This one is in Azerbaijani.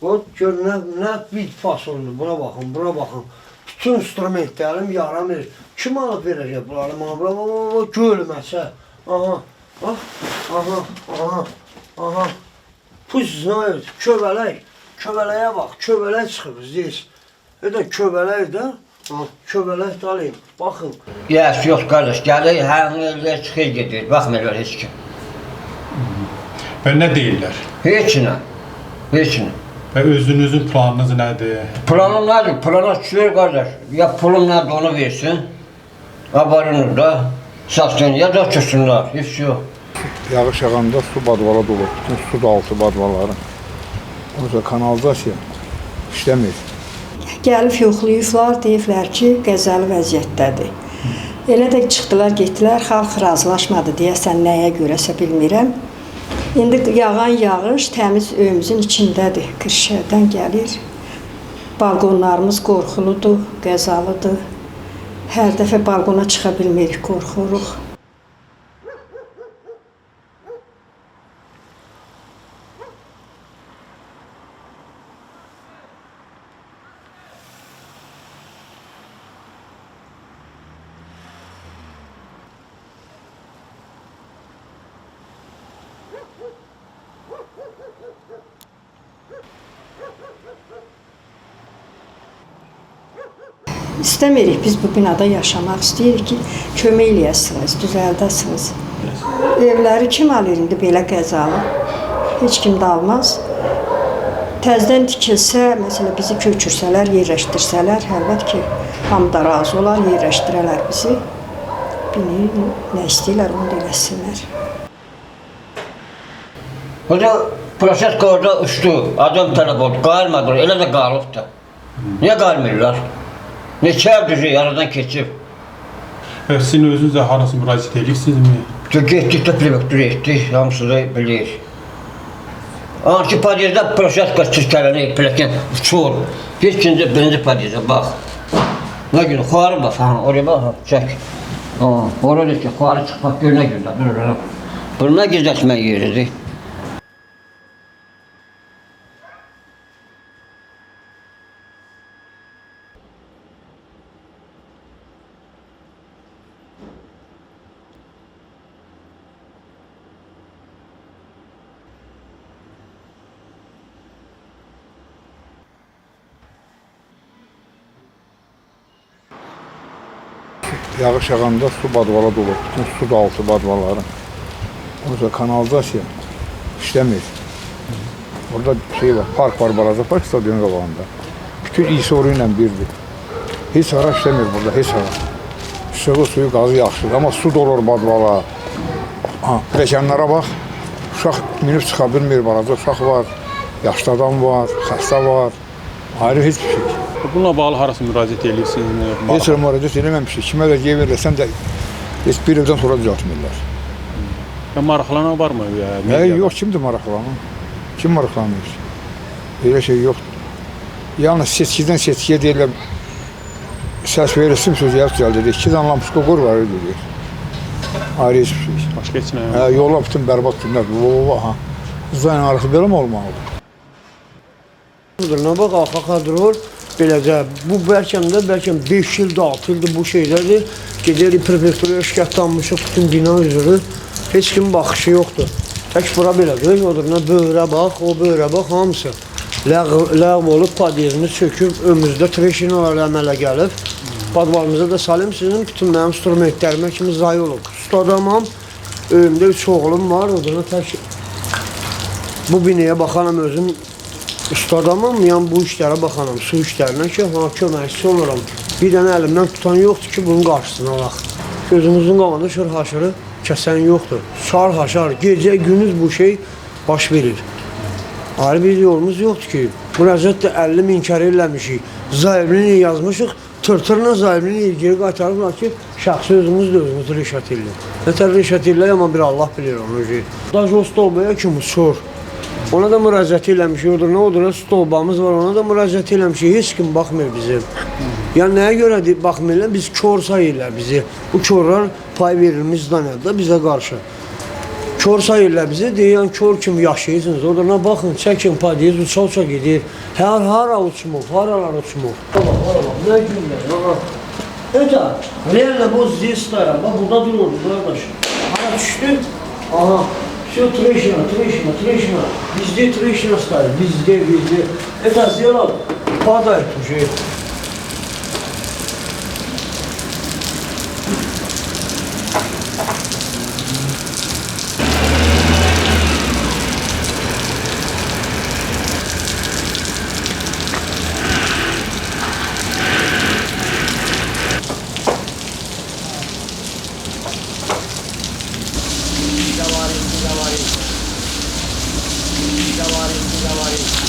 O gör nə bit fasoldur. Buna baxın, buna baxın. Bütün instrumentlərim yaramır. Kim alıb verəcək bunları? Bura gölməsə. Aha, bax, aha, aha, aha. Puz, köbələk. Köbələyə bax, köbələk çıxır biz. Köbələk də, köbələk də alayım. Baxın. Yox qardaş, gəlir, hər yerdə çıxır gedir. Baxmırlar heç kim. Və nə deyirlər? Heç nə. Heç nə. Və özünüzün planınız nədir? Planım nədir? Plana düşür qardaş. Ya pulum nədir onu versin. Abarınır da. Saçın ya da köçsünlər. Heç yox. Yağış yağanda su badvala dolur. Bütün su altı badvaları. Oysa kanalizasiya işləmir. Gəlib yoxlayıblar, deyiblər ki, qəzəli vəziyyətdədir. Elə də çıxdılar, getdilər, xalq razılaşmadı deyəsən nəyə görəsə bilmirəm. İndi yağan yağış təmiz öyümüzün içindədir, Kırşəhərdən gəlir. Balqonlarımız qorxuludur, qəzalıdır. Hər dəfə balqona çıxa bilmirik, qorxuruq. İstəmirik biz bu binada yaşamaq, istəyirik ki, kömək eləyəsiniz, düzəldəsiniz. Evləri kim alır indi belə qəzalı? Heç kim də almaz. Təzdən tikilsə, məsələn, bizi köçürsələr, yerləşdirsələr, əlbət ki, hamı da razı olar, yerləşdirələr bizi. Bilin, nə istəyirlər, onu da eləsinlər. Hoca, proses orada uçdu, adam tələb oldu, qalmadı, elə də qalıbdı. Niyə qalmırlar? Neçə düzü yaradan keçib. Sizin özünüzə harası müraciət edirsinizmi? Getdik də prefektura etdik, hamısı da bilir. Anki podiyezdə proseska çirkələni, pləkin uçur. Birinci podiyezə, bax. Nə günü, xuarı bax, oraya bax, çək. Orada ki, xuarı çıxmaq, gör nə gündə, buna gizləşmək yeridir. Yağış yağanda su badvala dolur. Bütün su altı badvaları. Oysa kanalizasiya işləmir. Orada şey var, park var, balaca park stadionun qabağında. Bütün iyisi orayla birdir. Heç hara işləmir burada, heç hara. İşığı, suyu, qazı yaxşıdır. Amma su dolur badvala. Pləkanlara bax, uşaq minib çıxa bilmir, balaca uşaq var, yaşlı adam var, xəstə var. Ayrı heç bir şey. Bununla bağlı harası müraciət edirsinizmi? Heç müraciət eləməmişik. Kimə də yer verirsən də heç bir ildən sonra düzəltmirlər. Maraqlanan varmı? Yox, kimdir maraqlanan? Kim maraqlanır? Elə şey yoxdur. Yalnız seçkidən seçkiyə deyirlər, səs verirsin, sözü yapı düzəldir. 2 dənə lampuska qor var, öyle deyir. Ayrı heç bir şey. Başqa heç nə? Yola bütün bərbad günlər. Zayn arası belə mi olmalıdır? Nə bax, arxa kadrol, beləcə, bu bəlkə 5 ildir, 6 ildir bu şeydədir. Gedirik prefekturaya şikayətlanmışıq, bütün bina üzrü. Heç kimin baxışı yoxdur. Tək bura belədir, odur, böyrə bax, o böyrə bax, hamısı. Ləğv olub, padiyezimiz çöküb, önümüzdə treşinalar əmələ gəlib. Badvalımıza da salim, sizin bütün mənim instrumentlərimə kimi zayı olub. Usta adamam, önümdə 3 oğlum var, odur, tək bu binaya baxanam özüm. Usta adamım, yəni bu işlərə baxanam, su işlərinə ki, köməkçisi oluram. Bir dənə əlimdən tutan yoxdur ki, bunun qarşısına alaq. Gözümüzün qabağında şör haşırı kəsən yoxdur. Şar haşar, gecə, gündüz bu şey baş verir. Ayrı bir yolumuz yoxdur ki, müraciət də 50 min kərə eləmişik. Zahibini yazmışıq, tırtırla zahibini ilgili qaytarıblar ki, şəxsi özümüz də özümüz reşat edir. Nətər reşat edirlər, amma bir Allah bilir onu. Dajo stolbaya kimi uçur. Ona da müraciət eləmişik, odur, nə odur, stolbamız var, ona da müraciət eləmişik, heç kim baxmır bizim. Yəni, nəyə görə baxmırlar, biz kör sayırlar bizi. Bu körlər pay verilmiş zanədə bizə qarşı. Kör sayırlar bizi, deyən kör kimi yaşayırsınız. Oradan baxın, çəkin podiyez, uça-uça gedir. Hara uçmuq, haralar uçmuq. Ora bax, nə günlər, aha. Это, реально вот здесь стоял, bak burada dururdu kardeş. Hara düştü, aha. Все трещина, трещина, трещина. Везде трещина стоит, везде, везде. Это сделал, падает уже. Говори.